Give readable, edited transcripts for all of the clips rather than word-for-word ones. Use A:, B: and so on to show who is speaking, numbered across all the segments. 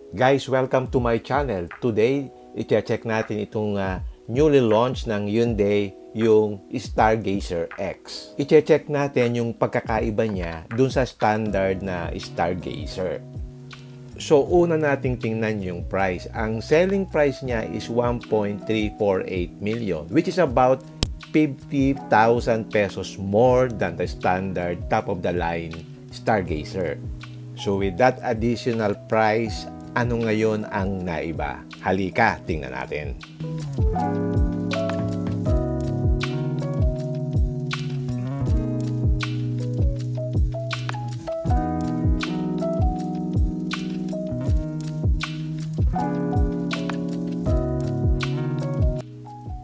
A: Guys, welcome to my channel. Today, i-check natin itong newly launched ng Hyundai, yung Stargazer X. I-check natin yung pagkakaiba niya dun sa standard na Stargazer. So, una nating tingnan yung price. Ang selling price niya is 1.348 million, which is about 50,000 pesos more than the standard top-of-the-line Stargazer. So, with that additional price, ano ngayon ang naiba? Halika, tingnan natin.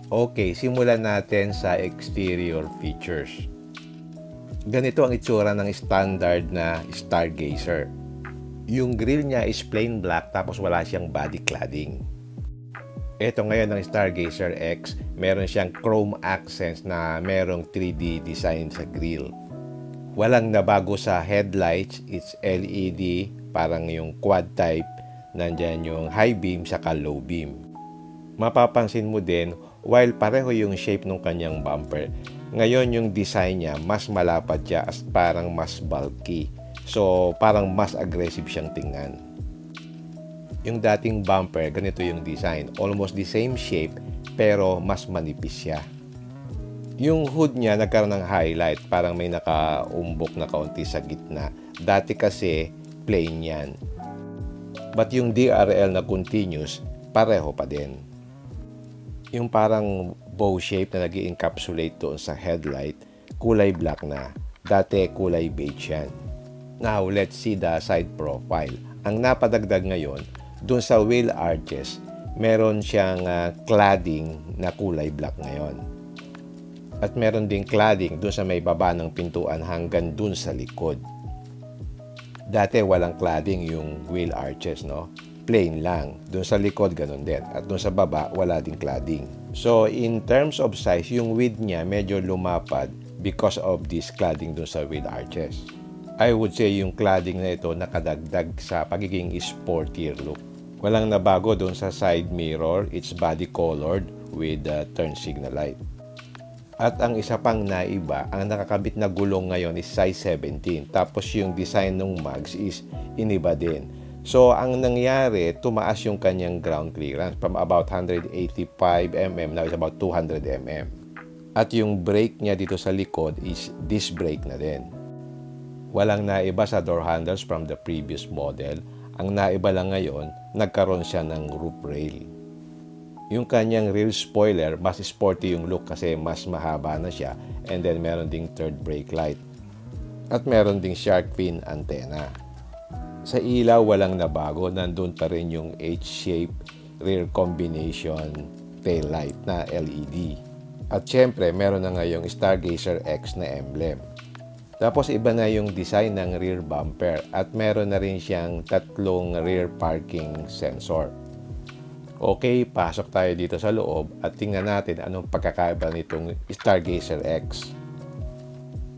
A: Okay, simulan natin sa exterior features. Ganito ang itsura ng standard na Stargazer. Yung grill niya is plain black tapos wala siyang body cladding. Ito ngayon ng Stargazer X, meron siyang chrome accents na merong 3D design sa grill. Walang nabago sa headlights, it's LED, parang yung quad type, nandyan yung high beam saka low beam. Mapapansin mo din, while pareho yung shape ng kanyang bumper, ngayon yung design niya mas malapad siya at parang mas bulky. So, parang mas aggressive siyang tingnan. Yung dating bumper, ganito yung design. Almost the same shape, pero mas manipis siya. Yung hood niya nagkaroon ng highlight. Parang may nakaumbok na kaunti sa gitna. Dati kasi, plain yan. But yung DRL na continuous, pareho pa din. Yung parang bow shape na nag-encapsulate doon sa headlight, kulay black na. Dati, kulay beige yan. Now, let's see the side profile. Ang napadagdag ngayon, dun sa wheel arches, meron siyang cladding na kulay black ngayon. At meron ding cladding dun sa may baba ng pintuan hanggang dun sa likod. Dati walang cladding yung wheel arches, no? Plain lang. Dun sa likod, ganun din. At dun sa baba, wala ding cladding. So, in terms of size, yung width niya medyo lumapad because of this cladding dun sa wheel arches. I would say yung cladding na ito nakadagdag sa pagiging sportier look. Walang nabago doon sa side mirror, it's body colored with turn signal light. At ang isa pang naiba, ang nakakabit na gulong ngayon is size 17. Tapos yung design ng mags is iniba din. So ang nangyari, tumaas yung kanyang ground clearance from about 185 mm, now is about 200 mm. At yung brake niya dito sa likod is disc brake na din. Walang naiba sa door handles from the previous model. Ang naiba lang ngayon, nagkaroon siya ng roof rail. Yung kanyang rear spoiler, mas sporty yung look kasi mas mahaba na siya. And then meron ding third brake light. At meron ding shark fin antenna. Sa ilaw, walang nabago. Nandun pa rin yung H-shape rear combination tail light na LED. At syempre, meron na ngayong Stargazer X na emblem. Tapos iba na yung design ng rear bumper at meron na rin siyang tatlong rear parking sensor. Okay, pasok tayo dito sa loob at tingnan natin anong pagkakaiba nitong Stargazer X.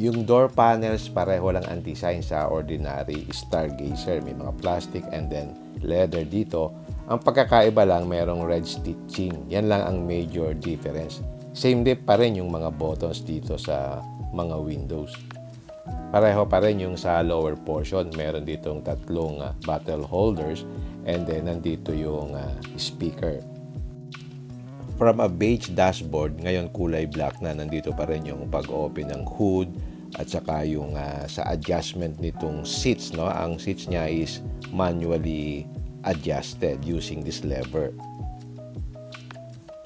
A: Yung door panels pareho lang ang design sa ordinary Stargazer. May mga plastic and then leather dito. Ang pagkakaiba lang merong red stitching. Yan lang ang major difference. Same din pa rin yung mga buttons dito sa mga windows. Pareho pa rin yung sa lower portion. Meron ditong tatlong bottle holders and then nandito yung speaker. From a beige dashboard, ngayon kulay black na. Nandito pa rin yung pag-open ng hood at saka yung sa adjustment nitong seats, no? Ang seats niya is manually adjusted using this lever.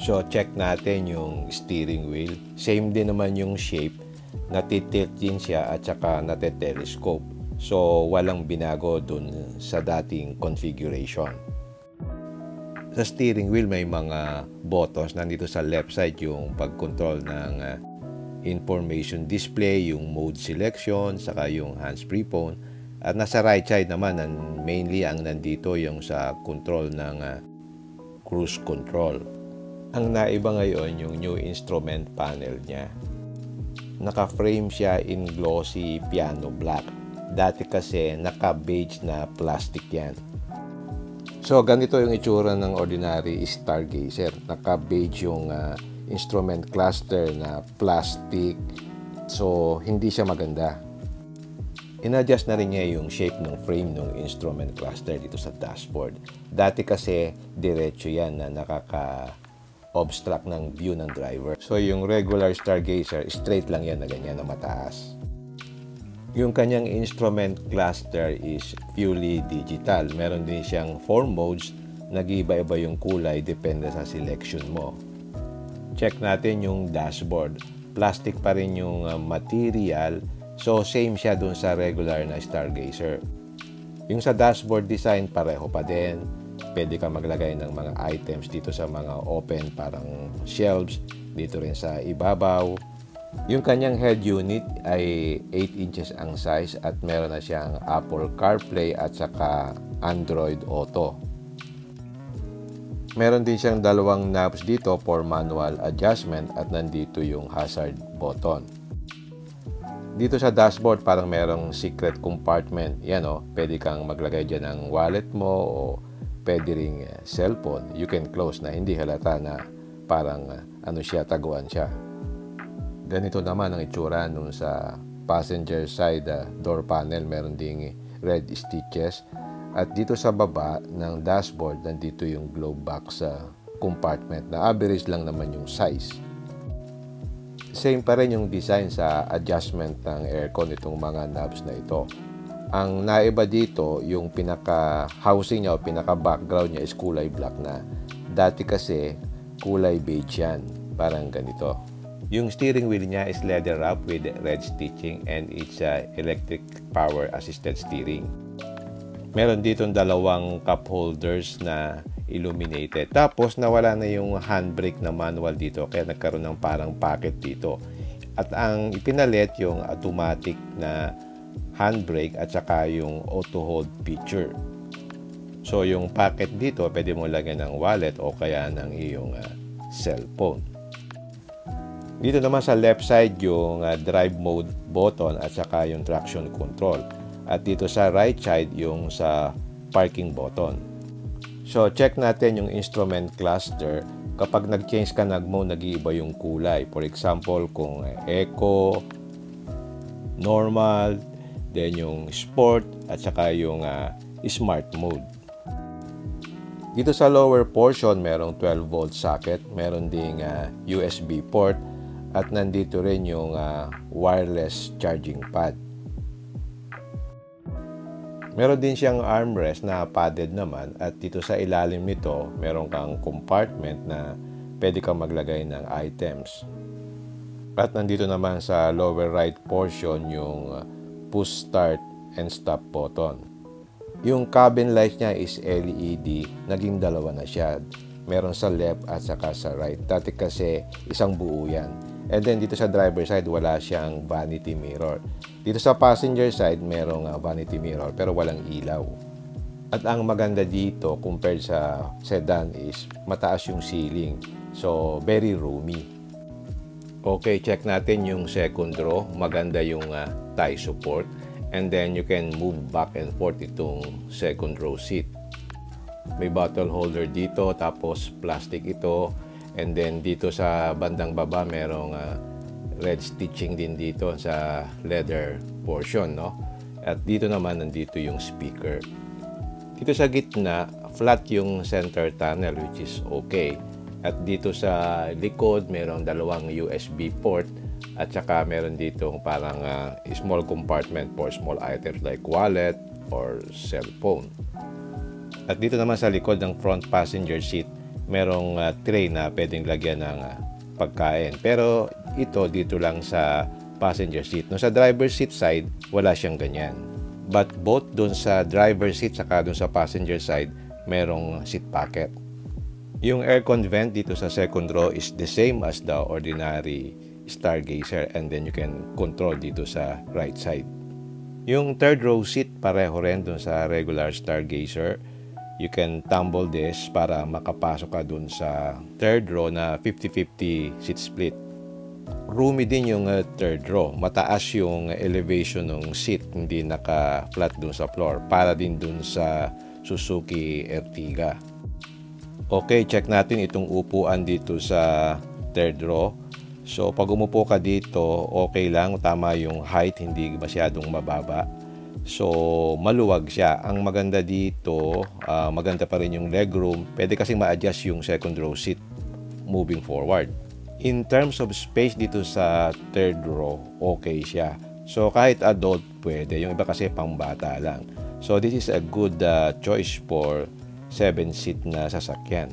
A: So check natin yung steering wheel. Same din naman yung shape. Natitilt din siya at saka nate-telescope. So, walang binago dun sa dating configuration. Sa steering wheel, may mga buttons. Nandito sa left side yung pag-control ng information display, yung mode selection, saka yung hands-free phone. At nasa right side naman, mainly ang nandito yung sa control ng cruise control. Ang naiba ngayon, yung new instrument panel niya. Naka-frame siya in glossy piano black. Dati kasi naka-beige na plastic yan. So, ganito yung itsura ng ordinary stargazer. Naka-beige yung instrument cluster na plastic. So, hindi siya maganda. In-adjust na rin niya yung shape ng frame ng instrument cluster dito sa dashboard. Dati kasi, diretso yan na nakaka-obstruct ng view ng driver. So, yung regular stargazer, straight lang yan na ganyan na mataas. Yung kanyang instrument cluster is purely digital. Meron din siyang 4 modes, nag-iiba-iba yung kulay depende sa selection mo. Check natin yung dashboard. Plastic pa rin yung material, so same siya dun sa regular na stargazer. Yung sa dashboard design, pareho pa din. Pwede ka maglagay ng mga items dito sa mga open parang shelves, dito rin sa ibabaw. Yung kanyang head unit ay 8 inches ang size at meron na siyang Apple CarPlay at saka Android Auto. Meron din siyang dalawang knobs dito for manual adjustment at nandito yung hazard button. Dito sa dashboard parang merong secret compartment. Yan o, pwede kang maglagay dyan ng wallet mo o pwede ring cellphone. You can close na hindi halata na parang taguan siya. Ganito naman ang itsura nung sa passenger side door panel, meron ding red stitches. At dito sa baba ng dashboard, nandito yung glove box compartment na average lang naman yung size. Same pa rin yung design sa adjustment ng aircon itong mga knobs na ito. Ang naiba dito, yung pinaka-housing niya o pinaka-background niya is kulay black na. Dati kasi kulay beige yan, parang ganito. Yung steering wheel niya is leather wrap with red stitching and it's electric power assisted steering. Meron dito dalawang cup holders na illuminated. Tapos nawala na yung handbrake na manual dito kaya nagkaroon ng parang pocket dito. At ang ipinalit yung automatic na handbrake at saka yung auto hold feature. So yung pocket dito pwede mo lagyan ng wallet o kaya ng iyong cellphone. Dito naman sa left side yung drive mode button at saka yung traction control. At dito sa right side yung sa parking button. So check natin yung instrument cluster. Kapag nag-change ka ng mode, nag-iiba yung kulay. For example, kung eco, normal, then yung sport at saka yung smart mode. Dito sa lower portion, merong 12 volt socket, meron ding USB port. At nandito rin yung wireless charging pad. Meron din siyang armrest na padded naman at dito sa ilalim nito meron kang compartment na pwede kang maglagay ng items. At nandito naman sa lower right portion yung push start and stop button. Yung cabin light niya is LED, naging dalawa na siya. Meron sa left at saka sa right. Dati kasi isang buo yan. And then dito sa driver side, wala siyang vanity mirror. Dito sa passenger side, merong vanity mirror pero walang ilaw. At ang maganda dito compared sa sedan is mataas yung ceiling. So, very roomy. Okay, check natin yung second row. Maganda yung thigh support. And then you can move back and forth itong second row seat. May bottle holder dito, tapos plastic ito. And then dito sa bandang baba merong red stitching din dito sa leather portion, no? At dito naman nandito yung speaker. Dito sa gitna, flat yung center tunnel which is okay. At dito sa likod merong dalawang USB port at saka meron dito parang small compartment for small items like wallet or cellphone. At dito naman sa likod ng front passenger seat merong tray na pwedeng lagyan ng pagkain. Pero ito dito lang sa passenger seat. No, sa driver seat side, wala siyang ganyan. But both dun sa driver seat saka dun sa passenger side, merong seat pocket. Yung aircon vent dito sa second row is the same as the ordinary stargazer and then you can control dito sa right side. Yung third row seat pareho rin dun sa regular stargazer. You can tumble this para makapasok ka dun sa third row na 50-50 seat split. Roomy din yung third row. Mataas yung elevation ng seat, hindi naka-flat dun sa floor. Para din dun sa Suzuki Ertiga. Okay, check natin itong upuan dito sa third row. So pag umupo ka dito, okay lang, tama yung height, hindi masyadong mababa. So maluwag siya. Ang maganda dito, maganda pa rin yung legroom. Pwede kasing ma-adjust yung second row seat moving forward. In terms of space dito sa third row, okay siya. So kahit adult pwede, yung iba kasi pambata lang. So this is a good choice for 7-seat na sasakyan.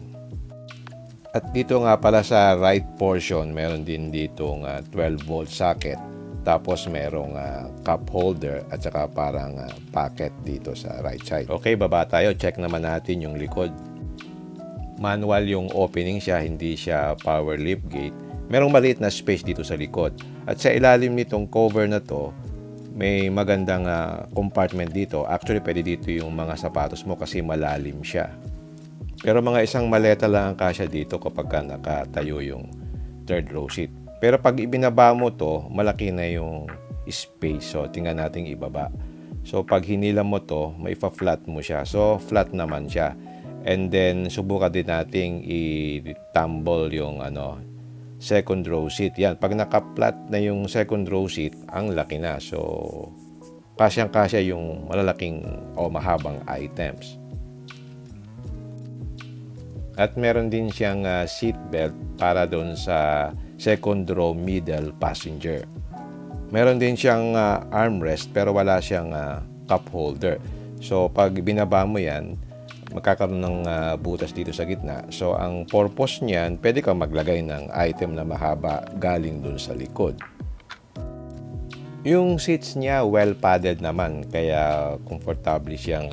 A: At dito nga pala sa right portion, meron din ditong 12-volt socket. Tapos merong cup holder at saka parang pocket dito sa right side. Okay, baba tayo. Check naman natin yung likod. Manual yung opening siya, hindi siya power liftgate. Merong maliit na space dito sa likod. At sa ilalim nitong cover na to, may magandang compartment dito. Actually, pwede dito yung mga sapatos mo kasi malalim siya. Pero mga isang maleta lang ang kasya dito kapag nakatayo yung third row seat. Pero pag ibinaba mo to, malaki na yung space. So, tingnan natin ibaba. So, pag hinila mo to, may flat mo siya. So, flat naman siya. And then, subukan din nating i-tumble yung second row seat. Yan, pag naka-flat na yung second row seat, ang laki na. So, kasyang-kasya yung malalaking o mahabang items. At meron din siyang seat belt para doon sa second row middle passenger. Meron din siyang armrest pero wala siyang cup holder. So, pag binaba mo yan, magkakaroon ng butas dito sa gitna. So, ang purpose niyan, pwede kang maglagay ng item na mahaba galing dun sa likod. Yung seats niya, well padded naman, kaya comfortable siyang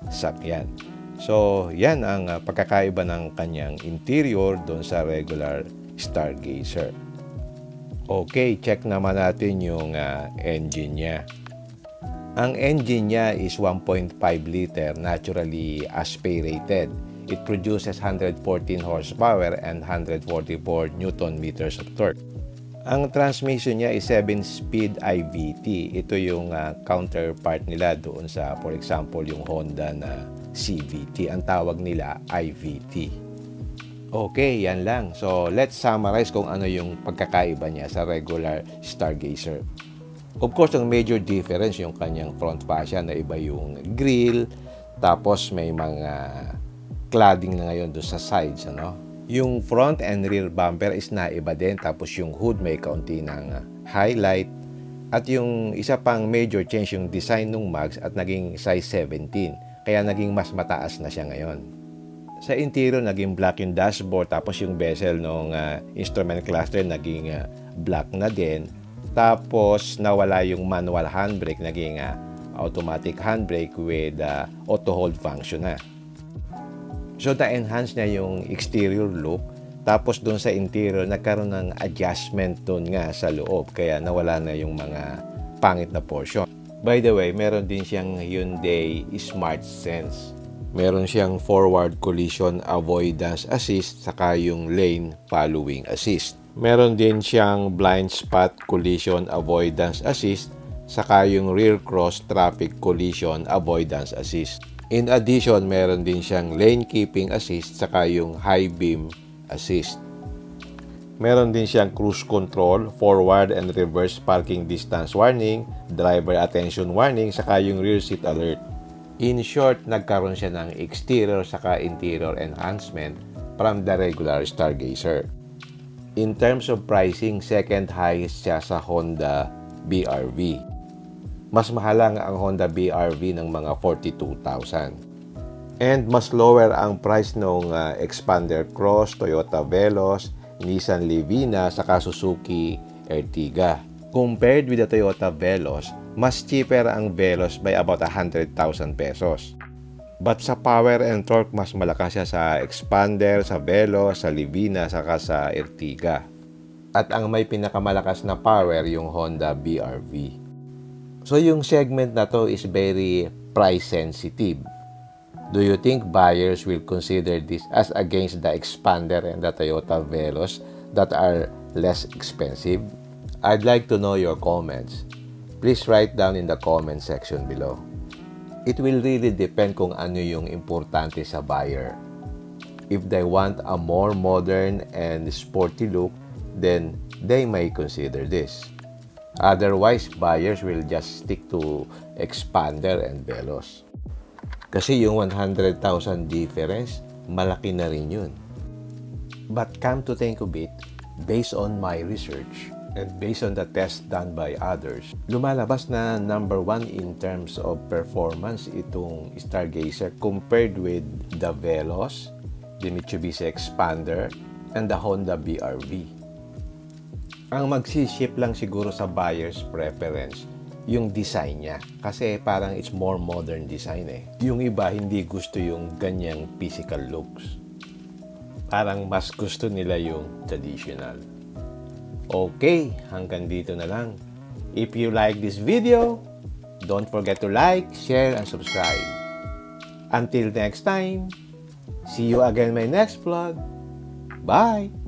A: sakyan. So, yan ang pagkakaiba ng kanyang interior dun sa regular Stargazer. Okay, check naman natin yung engine niya. Ang engine niya is 1.5 liter, naturally aspirated. It produces 114 horsepower and 144 Newton meters of torque. Ang transmission niya is 7-speed IVT. Ito yung counterpart nila doon sa, for example, yung Honda na CVT. Ang tawag nila IVT. Okay, yan lang. So, let's summarize kung ano yung pagkakaiba niya sa regular Stargazer. Of course, ang major difference yung kanyang front fascia na iba yung grille, tapos may mga cladding na ngayon doon sa sides, Yung front and rear bumper is naiba din, tapos yung hood may kaunti ng highlight, at yung isa pang major change yung design ng mags at naging size 17, kaya naging mas mataas na siya ngayon. Sa interior, naging black yung dashboard, tapos yung bezel ng instrument cluster naging black na din. Tapos, nawala yung manual handbrake, naging automatic handbrake with auto hold function na. So, na-enhance niya yung exterior look. Tapos, doon sa interior, nagkaroon ng adjustment doon nga sa loob. Kaya, nawala na yung mga pangit na portion. By the way, meron din siyang Hyundai Smart Sense. Meron siyang forward collision avoidance assist, saka yung lane following assist. Meron din siyang blind spot collision avoidance assist, saka yung rear cross traffic collision avoidance assist. In addition, meron din siyang lane keeping assist, saka yung high beam assist. Meron din siyang cruise control, forward and reverse parking distance warning, driver attention warning, saka yung rear seat alert. In short, nagkaroon siya ng exterior saka interior enhancement from the regular Stargazer. In terms of pricing, second highest siya sa Honda BR-V. Mas mahal lang ang Honda BR-V ng mga 42,000. And mas lower ang price ng Expander Cross, Toyota Veloz, Nissan Livina, saka Suzuki Ertiga. Compared with the Toyota Veloz, mas cheaper ang Veloz by about 100,000 pesos. But sa power and torque, mas malakas siya sa Expander, sa Veloz, sa Livina, saka sa Ertiga. At ang may pinakamalakas na power, yung Honda BR-V. So yung segment na to is very price sensitive. Do you think buyers will consider this as against the Expander and the Toyota Veloz that are less expensive? I'd like to know your comments. Please write down in the comment section below. It will really depend kung ano yung importante sa buyer. If they want a more modern and sporty look, then they may consider this. Otherwise, buyers will just stick to expander and velos. Kasi yung 100,000 difference, malaki na rin yun. But come to think of it, based on my research and based on the test done by others, lumalabas na number 1 in terms of performance itong Stargazer compared with the Veloz, the Mitsubishi Expander, and the Honda BR-V. Ang magsiship lang siguro sa buyer's preference, yung design niya. Kasi parang it's more modern design eh. Yung iba hindi gusto yung ganyang physical looks. Parang mas gusto nila yung traditional. Okay, hanggang dito na lang. If you like this video, don't forget to like, share, and subscribe. Until next time, see you again in my next vlog. Bye!